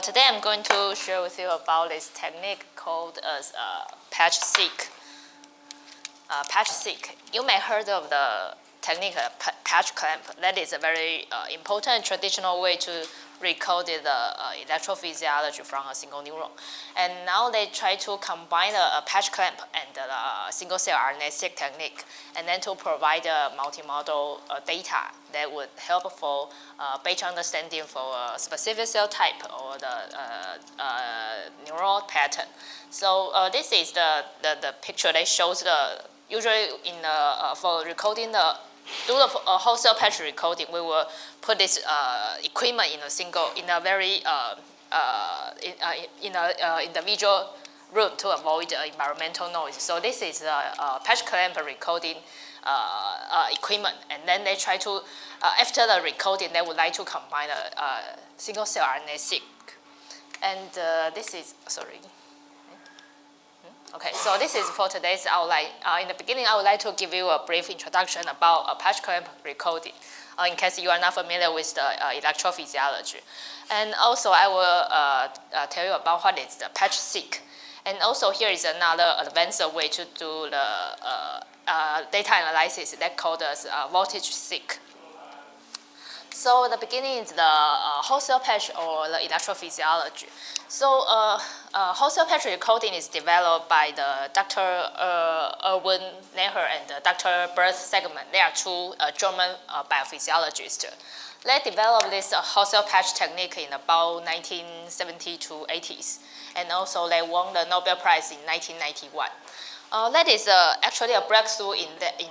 today I'm going to share with you about this technique called as patch-seq. Patch-seq. You may heard of the technique patch clamp. That is a very important traditional way to recode the electrophysiology from a single neuron. And now they try to combine a patch clamp and the single-cell RNA-seq technique, and then to provide a multimodal data that would help for better understanding for a specific cell type or the neural pattern. So this is the picture that shows usually in for recoding do the whole cell patch recoding, we will put this equipment in a very individual room to avoid environmental noise. So this is a patch clamp recoding equipment, and then they try to after the recoding, they would like to combine a single cell RNA-seq, and this is sorry. Okay, so this is for today's outline. In the beginning, I would like to give you a brief introduction about patch clamp recoding, in case you are not familiar with the electrophysiology. And also, I will tell you about what is the patch-seq. And also, here is another advanced way to do the data analysis that called as voltage-seq. So the beginning is the whole cell patch or the electrophysiology. So whole cell patch recoding is developed by the Dr. Erwin Neher and Dr. Bert Segman. They are two German biophysiologists. They developed this whole cell patch technique in about 1970 to 80s. And also they won the Nobel Prize in 1991. That is actually a breakthrough in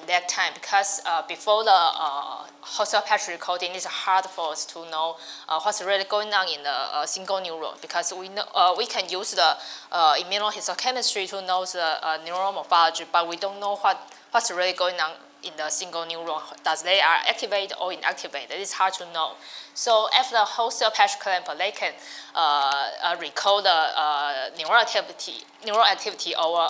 that time, because before the whole cell patch recoding, it's hard for us to know what's really going on in the single neuron, because we know we can use the immunohistochemistry to know the neural morphology, but we don't know what's really going on in the single neuron. Does they are activated or inactivated? It's hard to know. So after the whole cell patch clamp, they can recode the neural activity or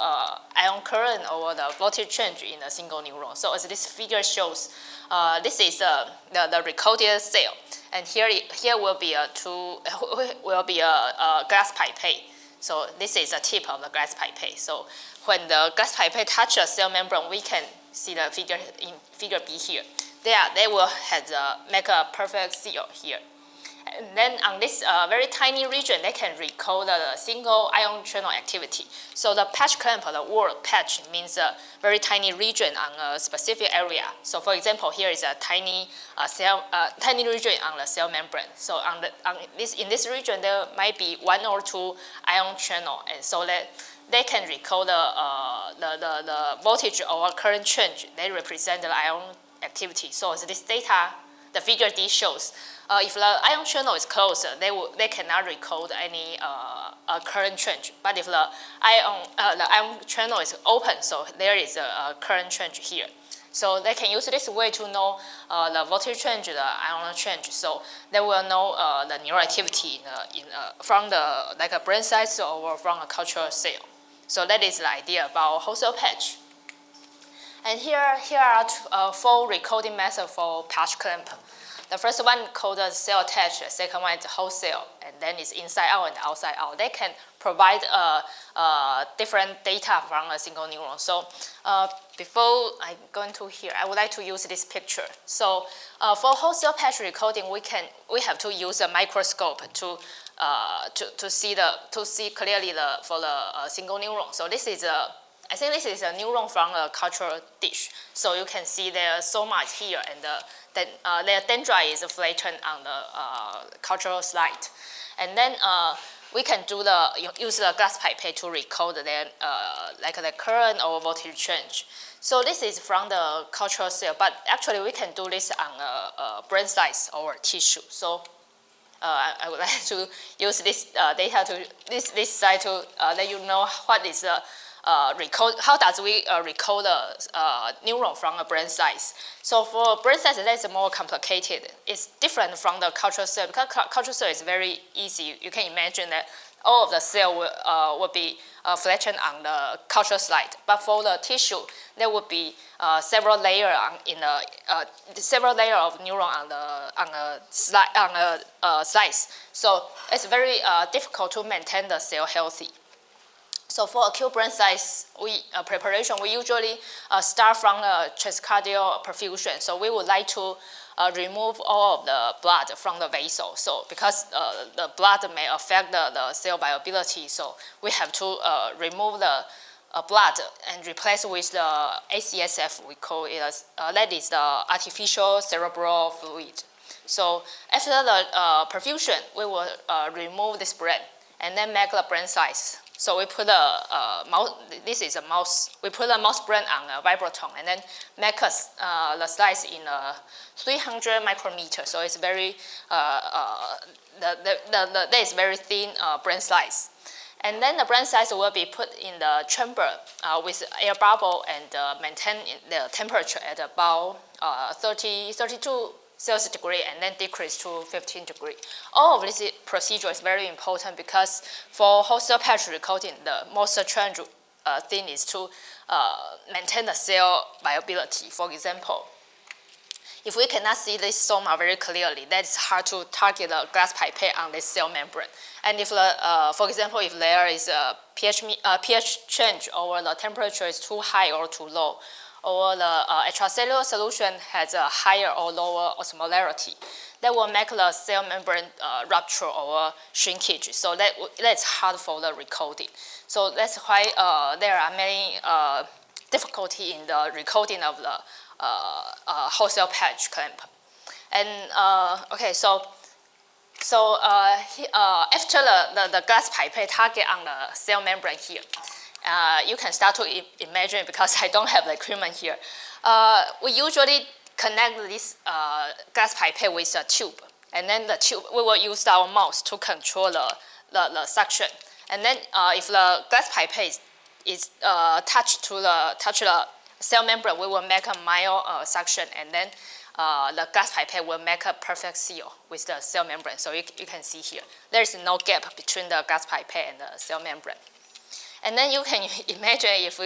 ion current or the voltage change in a single neuron. So as this figure shows, this is the recoded cell, and here will be a glass pipette. So this is the tip of the glass pipette. So when the glass pipette touches cell membrane, we can see the figure in figure B here. They will make a perfect seal here. And then on this very tiny region, they can recode the single ion channel activity. So the patch clamp, the word patch means a very tiny region on a specific area. So for example, here is a tiny region on the cell membrane. So in this region, there might be one or two ion channel, and so that they can recode the voltage or current change. They represent the ion activity. So as this data, the figure D shows, if the ion channel is closed, they cannot recode any current change. But if the ion channel is open, so there is a current change here. So they can use this way to know the voltage change, the ion change. So they will know the neural activity from like a brain size or from a cultural cell. So that is the idea about whole cell patch. And here are four recoding methods for patch clamp. The first one called cell attach, the second one is whole cell, and then it's inside out and outside out. They can provide different data from a single neuron. So before I go into here, I would like to use this picture. So for whole cell patch recoding, we have to use a microscope to see clearly for the single neuron. So I think this is a neuron from a cultural dish. So you can see there's so much here, and their dendrite is flattened on the cultural slide. And then we can use the glass pipette to recode like the current or voltage change. So this is from the cultural cell, but actually we can do this on a brain size or tissue. So I would like to use this data to this slide to let you know what is the how does we recode a neuron from a brain size. So for brain size, that's more complicated. It's different from the cultural cell, because cultural cell is very easy. You can imagine that all of the cell will be flattened on the cultural slide. But for the tissue, there would be several layer of neuron on a slice. So it's very difficult to maintain the cell healthy. So for acute brain size preparation, we usually start from transcardial perfusion. So we would like to remove all of the blood from the vessel. So because the blood may affect the cell viability, so we have to remove the blood and replace with the ACSF. We call it as that is the artificial cerebral fluid. So after the perfusion, we will remove this brain and then make the brain size. So we put a mouse. This is a mouse. We put a mouse brain on a vibraton and then make the slice in 300 micrometers. So it's very that is very thin brain slice. And then the brain size will be put in the chamber with air bubble and maintain the temperature at about 32 Celsius degree and then decrease to 15 degree. All of this procedure is very important because for whole cell patch recording, the most challenging thing is to maintain the cell viability. For example, if we cannot see this soma very clearly, that is hard to target the glass pipette on this cell membrane. And if, for example, if there is a pH change or the temperature is too high or too low, or the extracellular solution has a higher or lower osmolarity, that will make the cell membrane rupture or shrinkage. So that's hard for the recoding. So that's why there are many difficulty in the recoding of the whole cell patch clamp. And okay, so after the glass pipette target on the cell membrane here, you can start to imagine, because I don't have the equipment here. We usually connect this glass pipette with a tube, and then the tube, we will use our mouse to control the suction. And then if the glass pipette is touched the cell membrane, we will make a mild suction, and then the glass pipette will make a perfect seal with the cell membrane. So you can see here, there is no gap between the glass pipette and the cell membrane. And then you can imagine if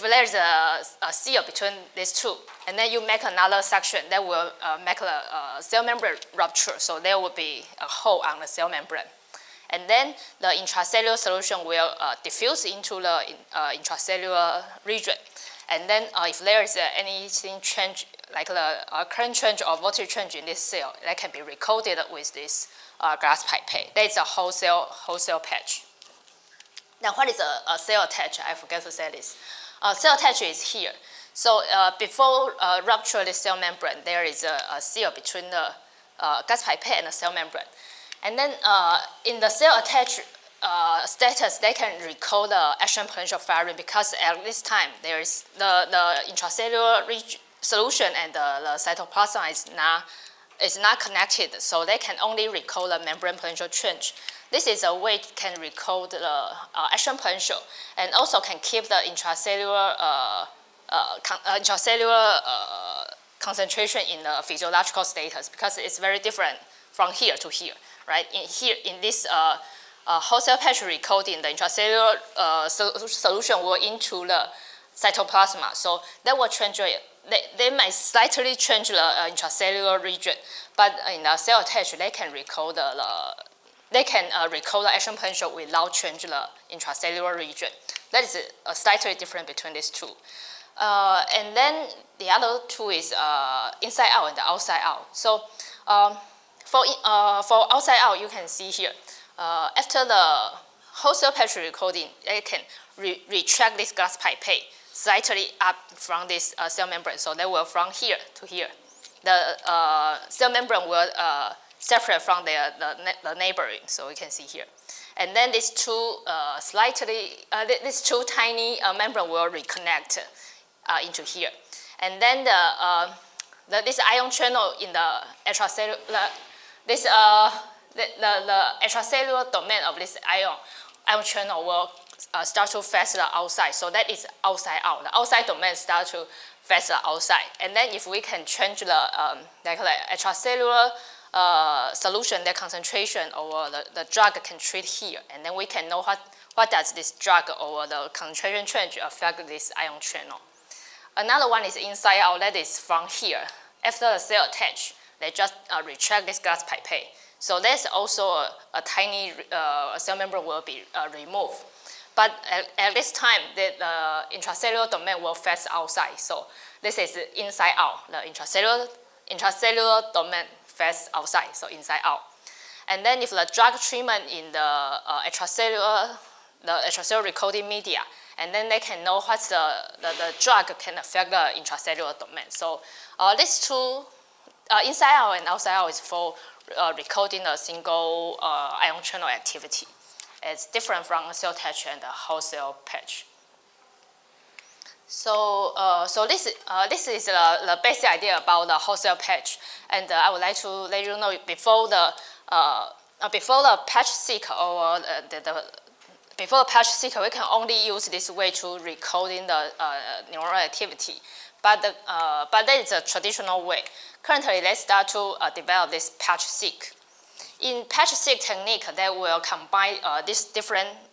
there's a seal between these two, and then you make another suction, that will make the cell membrane rupture. So there will be a hole on the cell membrane. And then the intracellular solution will diffuse into the intracellular region. And then if there is anything change, like the current change or voltage change in this cell, that can be recoded with this glass pipette. That is a whole cell patch. Now, what is a cell attach? I forgot to say this. Cell attach is here. So before rupture the cell membrane, there is a seal between the glass pipette and the cell membrane. And then in the cell attach status, they can recall the action potential firing, because at this time there is the intracellular solution and the cytoplasm is not connected, so they can only recall the membrane potential change. This is a way it can record the action potential, and also can keep the intracellular concentration in the physiological status, because it's very different from here to here, right? In this whole cell patch recoding, the intracellular solution will into the cytoplasma, so that will change. They might slightly change the intracellular region, but in the cell attach, they can record the action potential without changing the intracellular region. That is slightly different between these two. And then the other two is inside out and the outside out. So for outside out, you can see here, after the whole cell patch recording, they can retract this glass pipette slightly up from this cell membrane. So they will from here to here. The cell membrane will separate from the neighboring, so we can see here. And then these two these two tiny membrane will reconnect into here. And then this ion channel in the extracellular, the extracellular domain of this ion channel will start to face the outside. So that is outside out. The outside domain start to face the outside. And then if we can change the extracellular solution, the concentration or the drug can treat here, and then we can know what does this drug or the concentration change affect this ion channel. Another one is inside out, that is from here. After the cell attach, they just retract this glass pipette. So there's also a tiny cell membrane will be removed. But at this time, the intracellular domain will face outside. So this is inside out. The intracellular domain face outside, so inside out. And then if the drug treatment in the extracellular recording media, and then they can know what's the drug can affect the intracellular domain. So these two, inside out and outside out, is for recording a single ion channel activity. It's different from a cell attach and a whole cell patch. So this is the basic idea about the whole cell patch, and I would like to let you know before the patch seek or before the patch seeker, we can only use this way to recoding the neural activity. But that is a traditional way. Currently, let's start to develop this patch seek. In patch seek technique, they will combine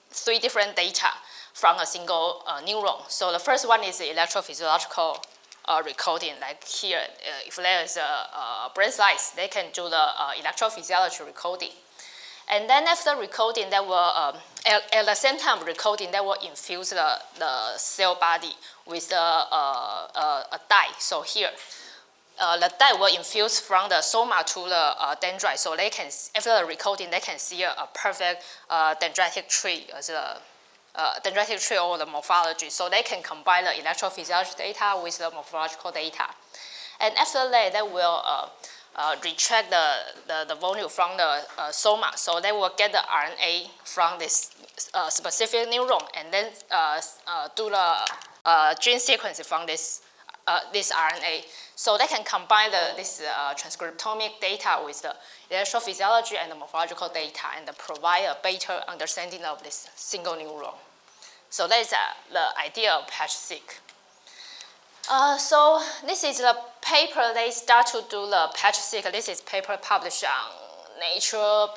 three different data from a single neuron. So the first one is the electrophysiological recording. Like here, if there is a brain slice, they can do the electrophysiology recording. And then after recoding, they will, at the same time recoding, they will infuse the cell body with a dye. So here, the dye will infuse from the soma to the dendrite. So they can, after the recoding, they can see a perfect dendritic tree as a dendritic tree or the morphology. So they can combine the electrophysiology data with the morphological data. And after that, they will retract the volume from the soma. So they will get the RNA from this specific neuron and then do the gene sequence from this RNA. So they can combine this transcriptomic data with the electrophysiology and the morphological data and provide a better understanding of this single neuron. So that is the idea of patch seek. So this is the paper they start to do the patch seek. This is paper published on Nature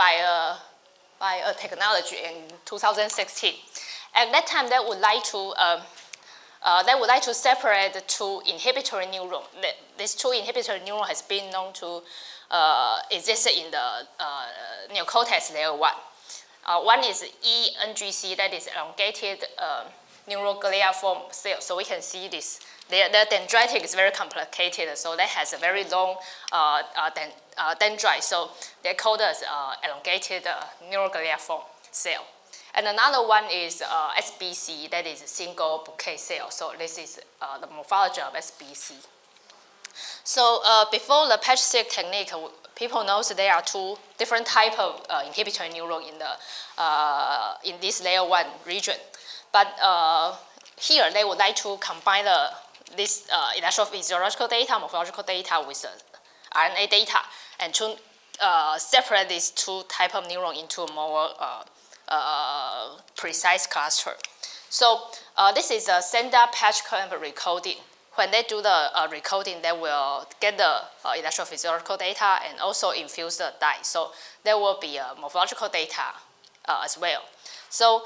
Biotechnology in 2016. At that time, they would like to separate the two inhibitory neurons. These two inhibitory neurons has been known to exist in the neocortex layer 1. One is ENGC, that is elongated neurogliaform cell. So we can see this. The dendritic is very complicated, so that has a very long dendrite. So they're called as elongated neurogliaform cell. And another one is SBC, that is a single bouquet cell. So this is the morphology of SBC. So before the patch seek technique, people know there are two different types of inhibitory neuron in this layer 1 region. But here they would like to combine this electrophysiological data, morphological data with the RNA data, and to separate these two types of neuron into a more precise cluster. So this is a standard patch clamp recoding. When they do the recoding, they will get the electrophysiological data and also infuse the dye. So there will be morphological data as well. So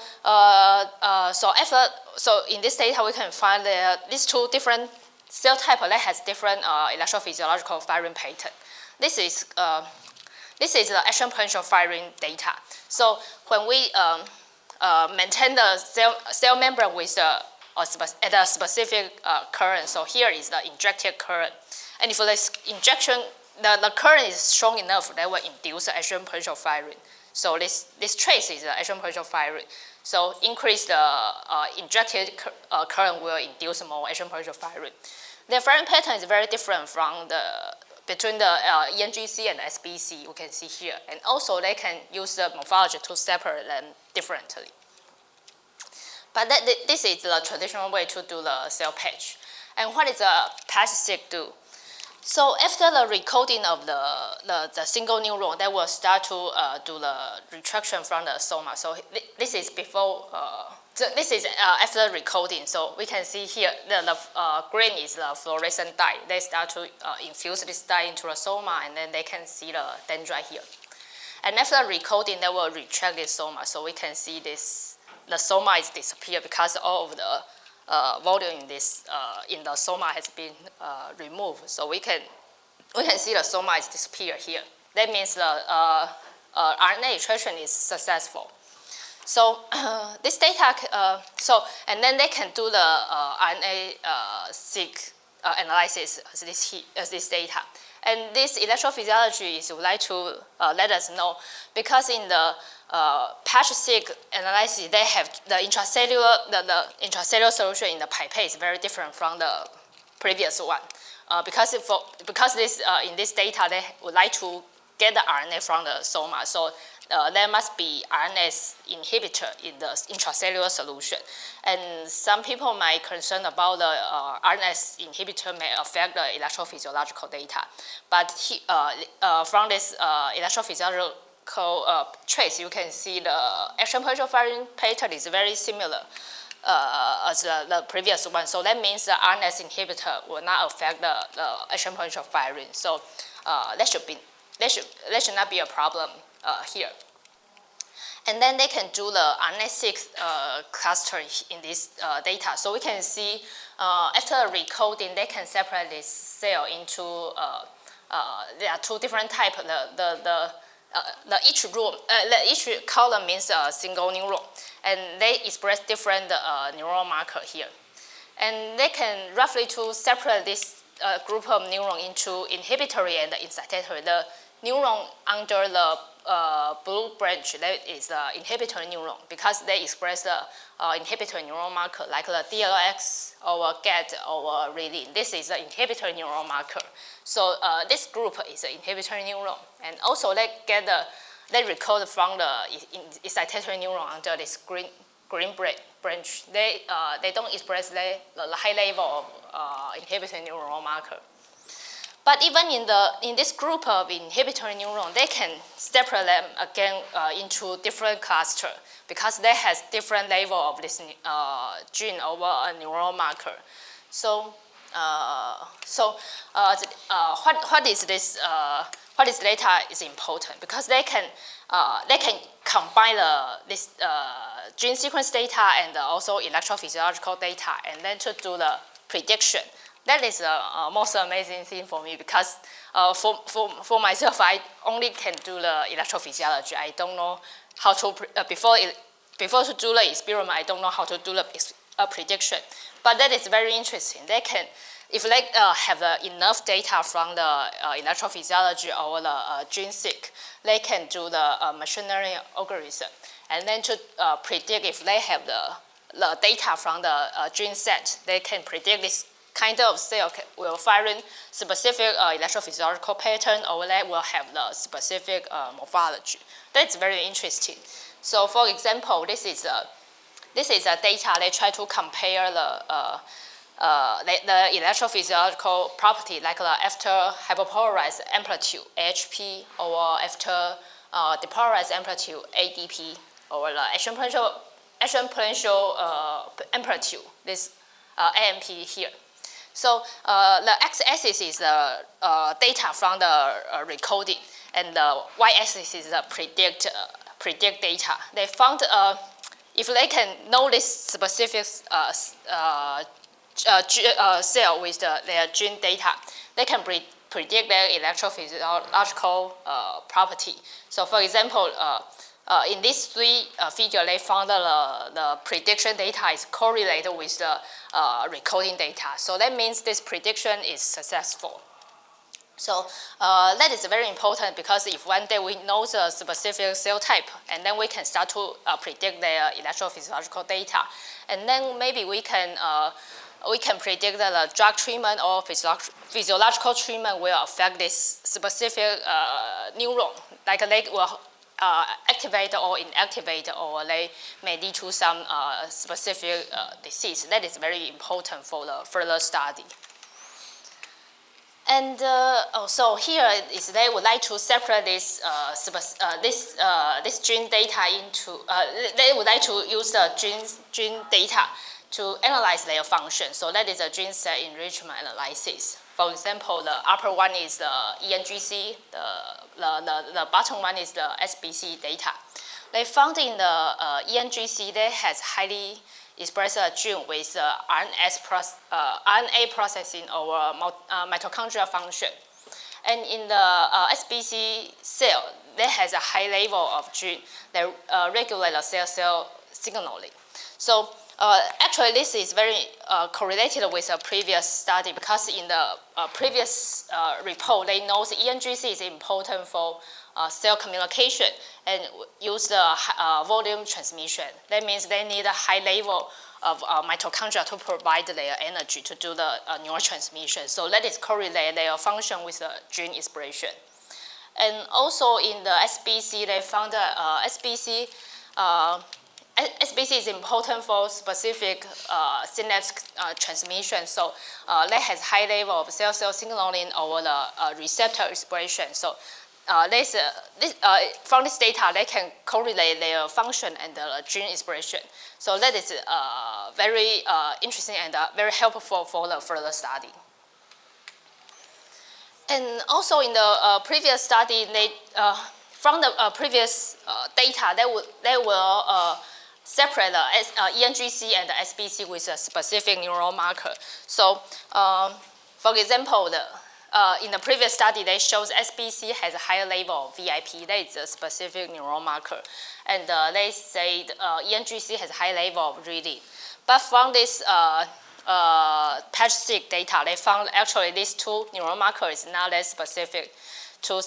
so in this data, we can find these two different cell types that has different electrophysiological firing pattern. This is the action potential firing data. So when we maintain the cell membrane with at a specific current, so here is the injected current, and if this injection, the current is strong enough, that will induce the action potential firing. So this trace is the action potential firing. So increase the injected current will induce more action potential firing. The firing pattern is very different from between the ENGC and SBC, we can see here. And also they can use the morphology to separate them differently. But this is the traditional way to do the cell patch. And what is a patch seek do? So after the recoding of the single neuron, they will start to do the retraction from the soma. So this is before, this is after recoding. So we can see here the green is the fluorescent dye. They start to infuse this dye into the soma, and then they can see the dendrite here. And after recoding, they will retract this soma. So we can see this. The soma is disappeared because all of the volume in this in the soma has been removed. So we can see the soma is disappear here. That means the RNA extraction is successful. So this data, and then they can do the RNA-seq analysis as this data. And this electrophysiology is would like to let us know, because in the patch-seq analysis, they have the intracellular solution in the pipette is very different from the previous one. Because this in this data, they would like to get the RNA from the soma. So there must be RNase inhibitor in the intracellular solution. And some people might concern about the RNase inhibitor may affect the electrophysiological data. But from this electrophysiological trace, you can see the action potential firing pattern is very similar as the previous one. So that means the RNase inhibitor will not affect the action potential firing. So that should not be a problem here. And then they can do the RNA-seq cluster in this data. So we can see after recoding, they can separate this cell into, there are two different types. Each column means a single neuron, and they express different neural marker here. And they can roughly to separate this group of neurons into inhibitory and incitatory. The neuron under the blue branch, that is the inhibitory neuron, because they express the inhibitory neural marker like the DLX or GET or renin. This is the inhibitory neural marker. So this group is an inhibitory neuron, and also they record from the excitatory neuron under this green branch. They don't express the high level of inhibitory neural marker. But even in this group of inhibitory neurons, they can separate them again into different clusters because they has different level of this gene over a neural marker. So, what is this? What is data is important because they can combine this gene sequence data and also electrophysiological data, and then to do the prediction. That is the most amazing thing for me because for myself, I only can do the electrophysiology. I don't know how to before to do the experiment. I don't know how to do the prediction. But that is very interesting. They can, if they have enough data from the electrophysiology or the gene-seq, they can do the machine learning algorithm, and then to predict if they have the data from the gene set, they can predict this kind of cell will firing specific electrophysiological pattern, or they will have the specific morphology. That's very interesting. So, for example, this is a data they try to compare the electrophysiological property, like after hypopolarized amplitude (AHP) or after depolarized amplitude (ADP) or the action potential amplitude, this AMP here. So the x-axis is the data from the recoding, and the y-axis is the predict data. They found if they can know this specific cell with their gene data, they can predict their electrophysiological property. So, for example, in these three figures, they found that the prediction data is correlated with the recoding data. So that means this prediction is successful. So that is very important because if one day we know the specific cell type, and then we can start to predict their electrophysiological data, and then maybe we can predict that the drug treatment or physiological treatment will affect this specific neuron, like they will activate or inactivate, or they may lead to some specific disease. That is very important for the further study. And so here is they would like to separate this gene data into. They would like to use the gene data to analyze their function. So that is a gene set enrichment analysis. For example, the upper one is the ENGC, the bottom one is the SBC data. They found in the ENGC they has highly express a gene with RNA processing or mitochondrial function. And in the SBC cell, that has a high level of gene that regulate the cell-cell signaling. So actually, this is very correlated with a previous study because in the previous report, they know the ENGC is important for cell communication and use the volume transmission. That means they need a high level of mitochondria to provide their energy to do the neurotransmission. So that is correlate their function with the gene expression. And also in the SBC, they found that SBC is important for specific synapse transmission. So that has high level of cell-cell signaling over the receptor expression. So from this data, they can correlate their function and the gene expression. So that is very interesting and very helpful for the further study. And also in the previous study, from the previous data, they will separate the ENGC and the SBC with a specific neural marker. So, for example, in the previous study, they shows SBC has a higher level of VIP. That is a specific neural marker. And they say ENGC has a high level of reading. But from this patch-seq data, they found actually these two neural markers is not as specific to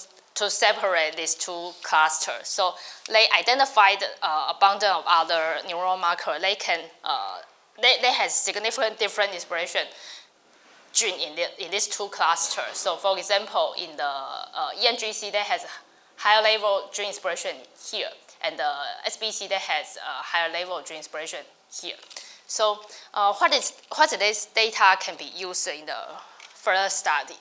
separate these two clusters. So they identified a bundle of other neural markers. They have significant different expression gene in these two clusters. So for example, in the ENGC, that has higher level gene expression here, and the SBC that has higher level gene expression here. So what this data can be used in the further study?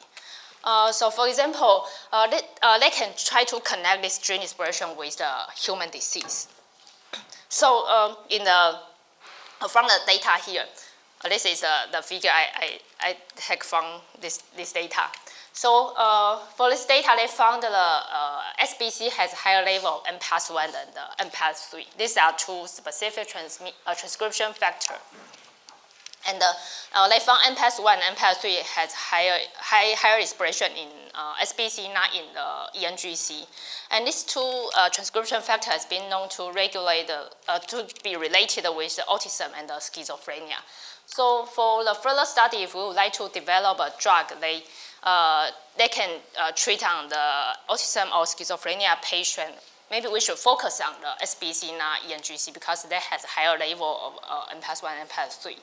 So for example, they can try to connect this gene expression with the human disease. So from the data here, this is the figure I take from this data. So for this data, they found the SBC has higher level of MPAS1 than the MPAS3. These are two specific transcription factors. And they found MPAS1 and MPAS3 has higher expression in SBC, not in the ENGC. And these two transcription factors has been known to regulate to be related with autism and schizophrenia. So for the further study, if we would like to develop a drug, they can treat on the autism or schizophrenia patient. Maybe we should focus on the SBC, not ENGC, because that has a higher level of MPAS1 and MPAS3.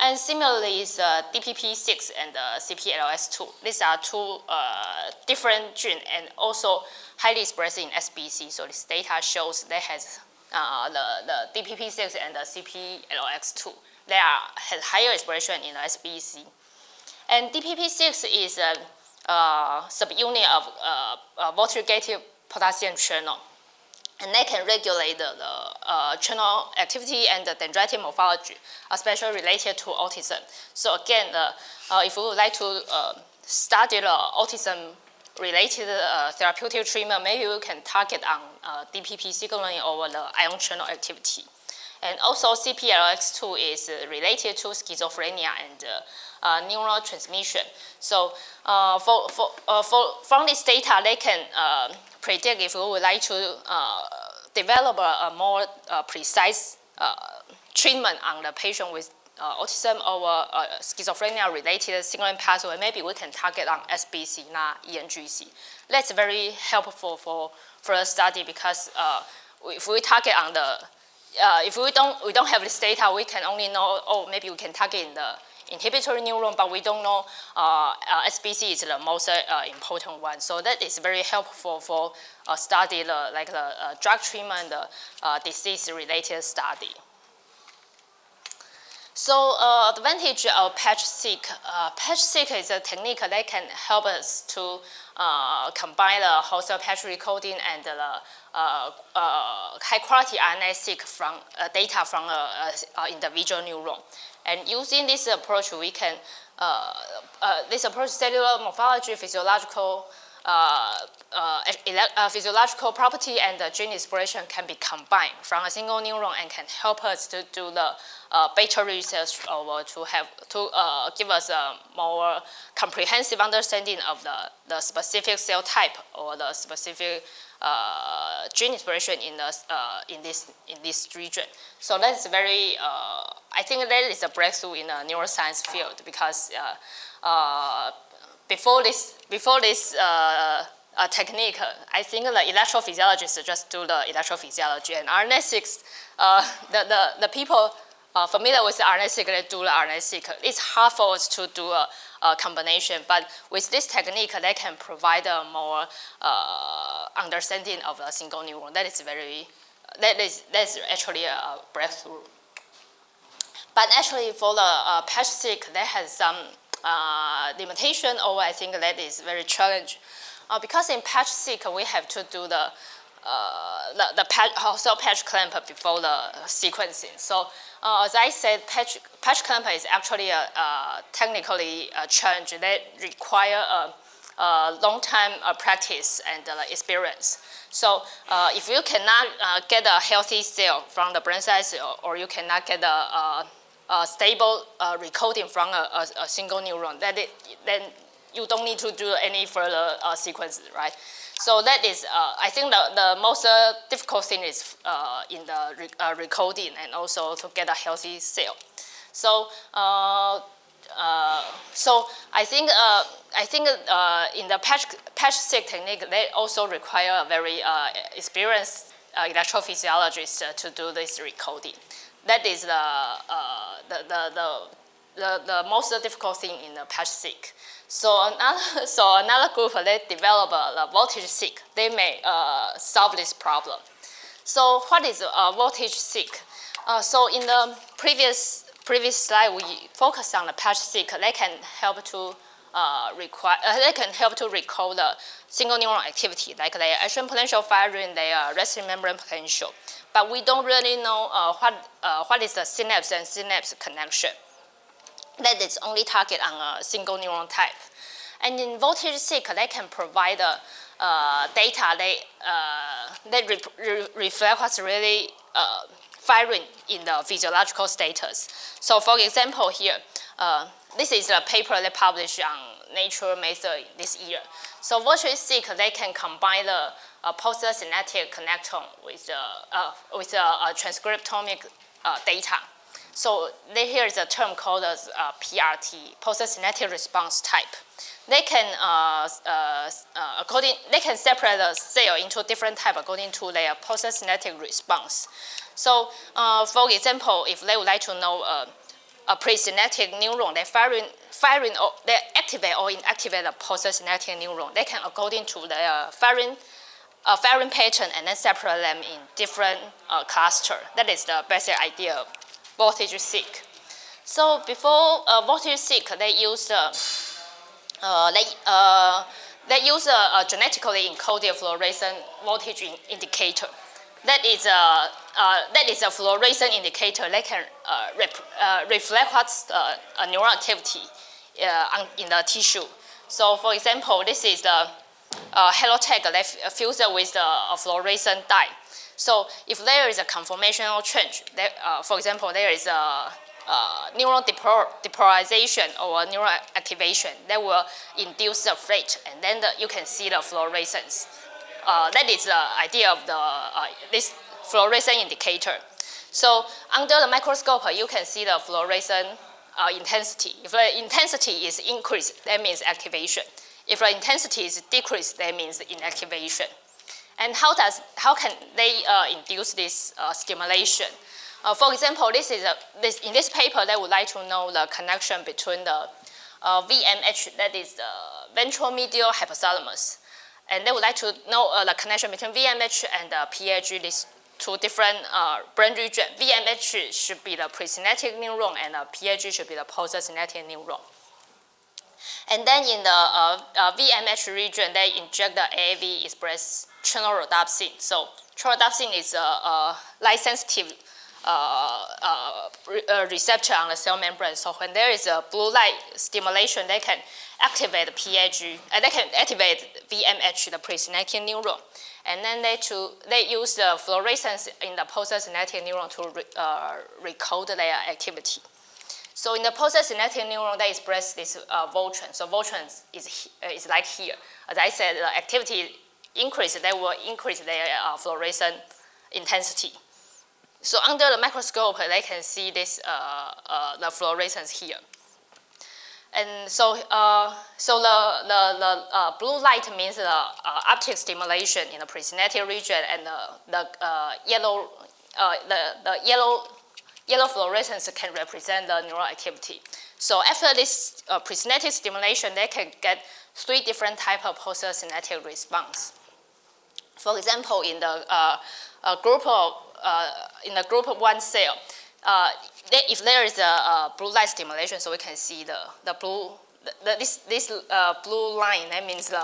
And similarly, is DPP6 and CPLS2. These are two different genes and also highly expressed in SBC. So this data shows that has the DPP6 and the CPLS2. They have higher expression in the SBC. And DPP6 is a subunit of voltage-gated potassium channel. And they can regulate the channel activity and the dendritic morphology, especially related to autism. So again, if we would like to study the autism-related therapeutic treatment, maybe we can target on DPP signaling over the ion channel activity. And also CPLX2 is related to schizophrenia and neurotransmission. So from this data, they can predict if we would like to develop a more precise treatment on the patient with autism or schizophrenia-related signaling pathway. Maybe we can target on SBC, not ENGC. That's very helpful for further study because if we target on the if we don't have this data, we can only know, maybe we can target in the inhibitory neuron, but we don't know SBC is the most important one. So that is very helpful for study the drug treatment, disease-related study. So advantage of patch-seq. Patch-seq is a technique that can help us to combine the whole cell patch recoding and the high-quality RNA-seq from data from individual neuron. And using this approach, we can this approach cellular morphology, physiological physiological property and the gene expression can be combined from a single neuron and can help us to do the better research or to give us a more comprehensive understanding of the specific cell type or the specific gene expression in this region. So that's very I think that is a breakthrough in the neuroscience field because before this technique, I think the electrophysiologists just do the electrophysiology, and RNA-seq, the people familiar with the RNA-seq, they do the RNA-seq. It's hard for us to do a combination, but with this technique, they can provide a more understanding of a single neuron. That's actually a breakthrough. But actually, for the patch-seq, they have some limitation, or I think that is very challenging. Because in patch-seq, we have to do the cell patch clamp before the sequencing. So as I said, patch clamp is actually technically a challenge that require a long time practice and experience. So if you cannot get a healthy cell from the brain cell, or you cannot get a stable recoding from a single neuron, then you don't need to do any further sequences, right? So that is, I think the most difficult thing is in the recoding and also to get a healthy cell. So I think in the patch-seq technique, they also require a very experienced electrophysiologist to do this recoding. That is the most difficult thing in the patch-seq. So another group, they develop the voltage-seq. They may solve this problem. So what is voltage-seq? So in the previous slide, we focused on the patch-seq. They can help to recall the single neuron activity, like their action potential firing, their resting membrane potential. But we don't really know what is the synapse and synapse connection. That is only target on a single neuron type. And in voltage-seq, they can provide data that reflect what's really firing in the physiological status. So for example here, this is a paper they published on Nature Method this year. So voltage-seq, they can combine the postsynaptic connectome with transcriptomic data. So here is a term called as PRT, postsynaptic response type. They can they can separate the cell into different types according to their postsynaptic response. So for example, if they would like to know a presynaptic neuron, they activate or inactivate the postsynaptic neuron. They can according to their firing pattern and then separate them in different clusters. That is the basic idea of voltage-seq. So before voltage-seq, they use a genetically encoded fluorescent voltage indicator. That is a fluorescent indicator that can reflect what's a neural activity in the tissue. So for example, this is the halo tag that fused with a fluorescent dye. So if there is a conformational change, for example, there is a neuron depolarization or neural activation that will induce the flat, and then you can see the fluorescence. That is the idea of this fluorescent indicator. So under the microscope, you can see the fluorescent intensity. If the intensity is increased, that means activation. If the intensity is decreased, that means inactivation. And how can they induce this stimulation? For example, in this paper, they would like to know the connection between the VMH, that is the ventral medial hypothalamus, and they would like to know the connection between VMH and PAG, these two different brain regions. VMH should be the presynaptic neuron, and PAG should be the postsynaptic neuron. And then in the VMH region, they inject the AAV express channel rhodopsin. So channel rhodopsin is a light-sensitive receptor on the cell membrane. So when there is a blue light stimulation, they can activate the PAG, they can activate VMH, the presynaptic neuron. And then they use the fluorescence in the postsynaptic neuron to recode their activity. So in the postsynaptic neuron, they express this Voltron. So Voltron is like here. As I said, the activity increase, they will increase their fluorescent intensity. So under the microscope, they can see this the fluorescence here. And so, the blue light means the optic stimulation in the presynaptic region, and the yellow fluorescence can represent the neural activity. So after this presynaptic stimulation, they can get 3 different types of postsynaptic response. For example, in the group of 1 cell, if there is a blue light stimulation, so we can see this blue line, that means the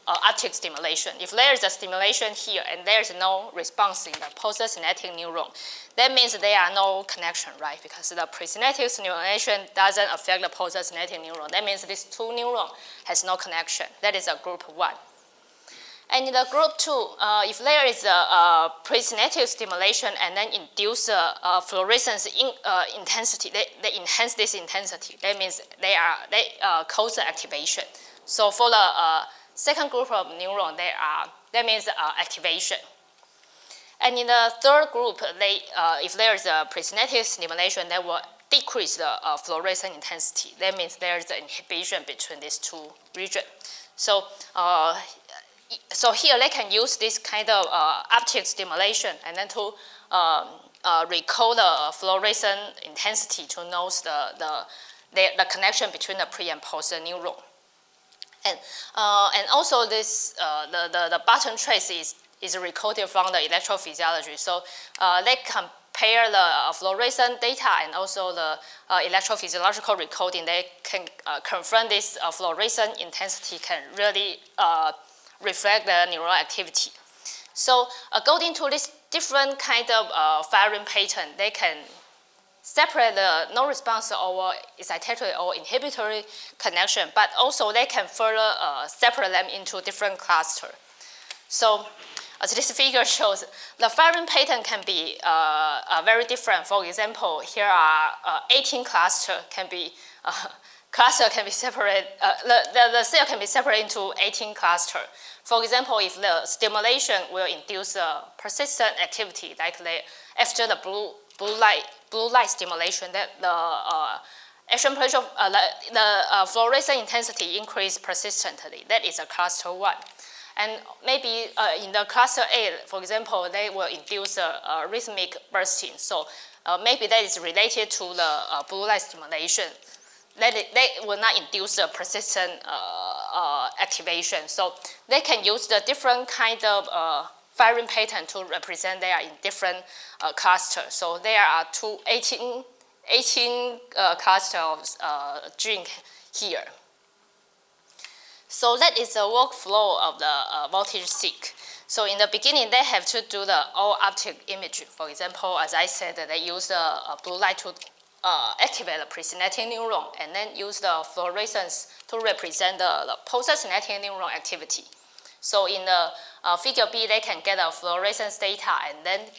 optic stimulation. If there is a stimulation here and there is no response in the postsynaptic neuron, that means there are no connection, right? Because the presynaptic stimulation doesn't affect the postsynaptic neuron. That means these 2 neurons has no connection. That is a group 1. And in the group 2, if there is a presynaptic stimulation and then induce fluorescence intensity, they enhance this intensity. That means they cause the activation. So for the second group of neuron, that means activation. And in the third group, if there is a presynaptic stimulation, they will decrease the fluorescent intensity. That means there is an inhibition between these 2 regions. So here they can use this kind of optic stimulation and then to recode the fluorescent intensity to know the connection between the pre and post neuron. And also this the bottom trace is recorded from the electrophysiology. So they compare the fluorescent data and also the electrophysiological recording. They can confirm this fluorescent intensity can really reflect the neural activity. So according to this different kind of firing pattern, they can separate the no response or excitatory or inhibitory connection, but also they can further separate them into different clusters. So as this figure shows, the firing pattern can be very different. For example, here are 18 clusters cluster can be separated, the cell can be separated into 18 clusters. For example, if the stimulation will induce a persistent activity, like after the blue light stimulation, that the action potential, the fluorescent intensity increase persistently. That is a cluster 1. And maybe in the cluster A, for example, they will induce a rhythmic bursting. So maybe that is related to the blue light stimulation. They will not induce a persistent activation. So they can use the different kind of firing pattern to represent they are in different clusters. So there are 18 clusters of gene here. So that is the workflow of the voltage seek. So in the beginning, they have to do the all optic image. For example, as I said, they use the blue light to activate the presynaptic neuron, and then use the fluorescence to represent the postsynaptic neuron activity. So in the figure B, they can get the fluorescence data and then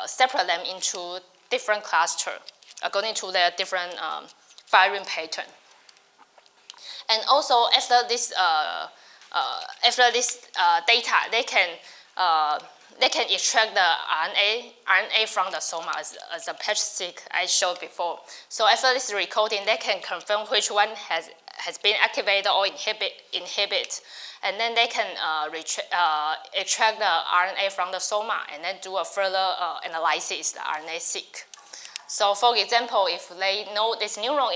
separate them into different clusters according to their different firing pattern. And also after this data, they can extract the RNA from the soma as a patch-seq I showed before. So after this recoding, they can confirm which one has been activated or inhibit. And then they can extract the RNA from the soma and then do a further analysis, the RNA-seq. So for example, if they know this neuron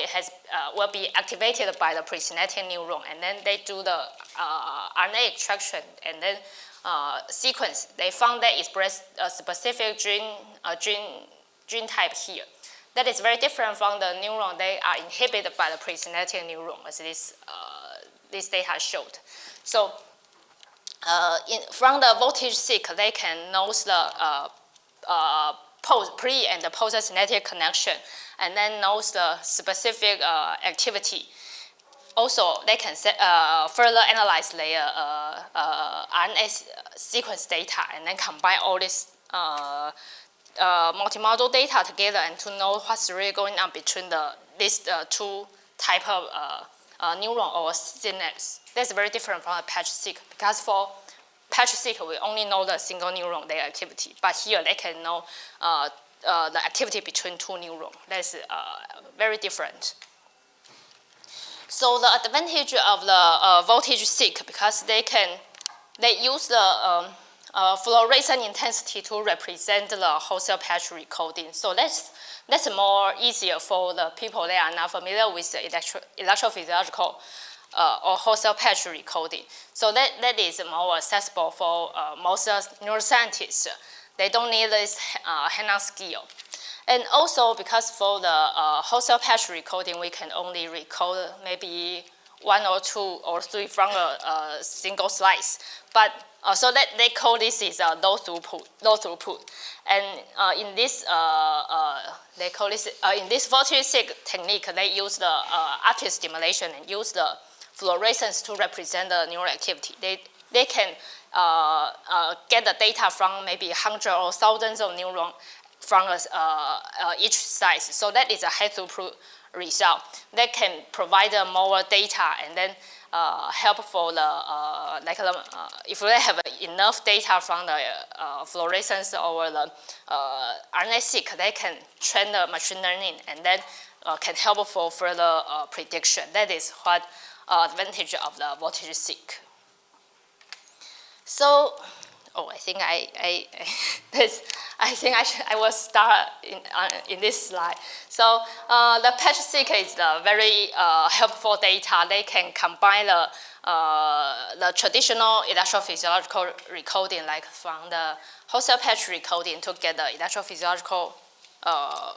will be activated by the presynaptic neuron, and then they do the RNA extraction and then sequence, they found that express a specific gene type here. That is very different from the neuron. They are inhibited by the presynaptic neuron, as this data showed. So from the voltage seek, they can know the pre and post synaptic connection, and then knows the specific activity. Also, they can further analyze their RNA sequence data and then combine all this multimodal data together and to know what's really going on between these two type of neuron or synapse. That's very different from the patch-seq, because for patch-seq we only know the single neuron, their activity, but here they can know the activity between two neurons. That's very different. So the advantage of the voltage-seq, because they use the fluorescent intensity to represent the wholesale patch recoding. So that's more easier for the people that are not familiar with the electrophysiological or wholesale patch recoding. So that is more accessible for most neuroscientists. They don't need this hand-on skill. And also because for the wholesale patch recoding, we can only recode maybe 1 or 2 or 3 from a single slice. But so that they call this is low throughput. And in this they call this in this voltage-seq technique, they use the active stimulation and use the fluorescence to represent the neural activity. They can get the data from maybe hundreds or thousands of neurons from each size. So that is a high throughput result. That can provide more data and then help for the if they have enough data from the fluorescence or the RNA-seq, they can train the machine learning and then can help for further prediction. That is what advantage of the voltage-seq. So, I think I will start in this slide. So the patch-seq is very helpful data. They can combine the traditional electrophysiological recoding, like from the wholesale patch recoding, to get the electrophysiological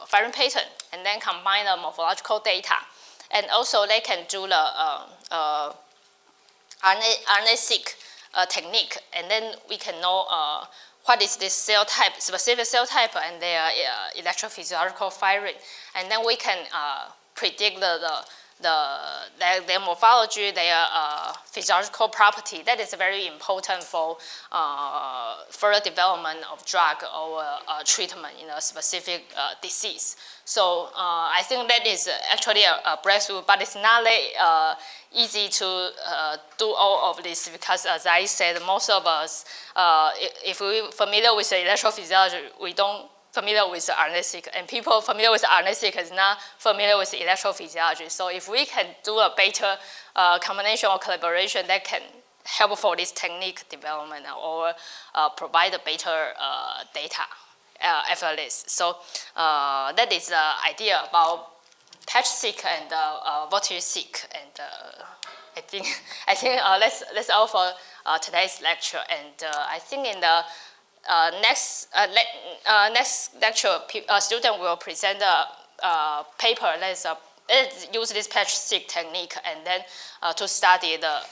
firing pattern, and then combine the morphological data. And also they can do the RNA-seq technique, and then we can know what is this cell type, specific cell type, and their electrophysiological firing, and then we can predict their morphology, their physiological property. That is very important for further development of drug or treatment in a specific disease. So I think that is actually a breakthrough, but it's not easy to do all of this, because as I said, most of us, if we're familiar with the electrophysiology, we don't familiar with the RNA-seq, and people familiar with the RNA-seq is not familiar with the electrophysiology. So if we can do a better combination or collaboration, that can help for this technique development or provide a better data effortless. So that is the idea about patch-seq and voltage-seq, and I think that's all for today's lecture. And I think in the next lecture, student will present a paper that use this patch-seq technique and then to study the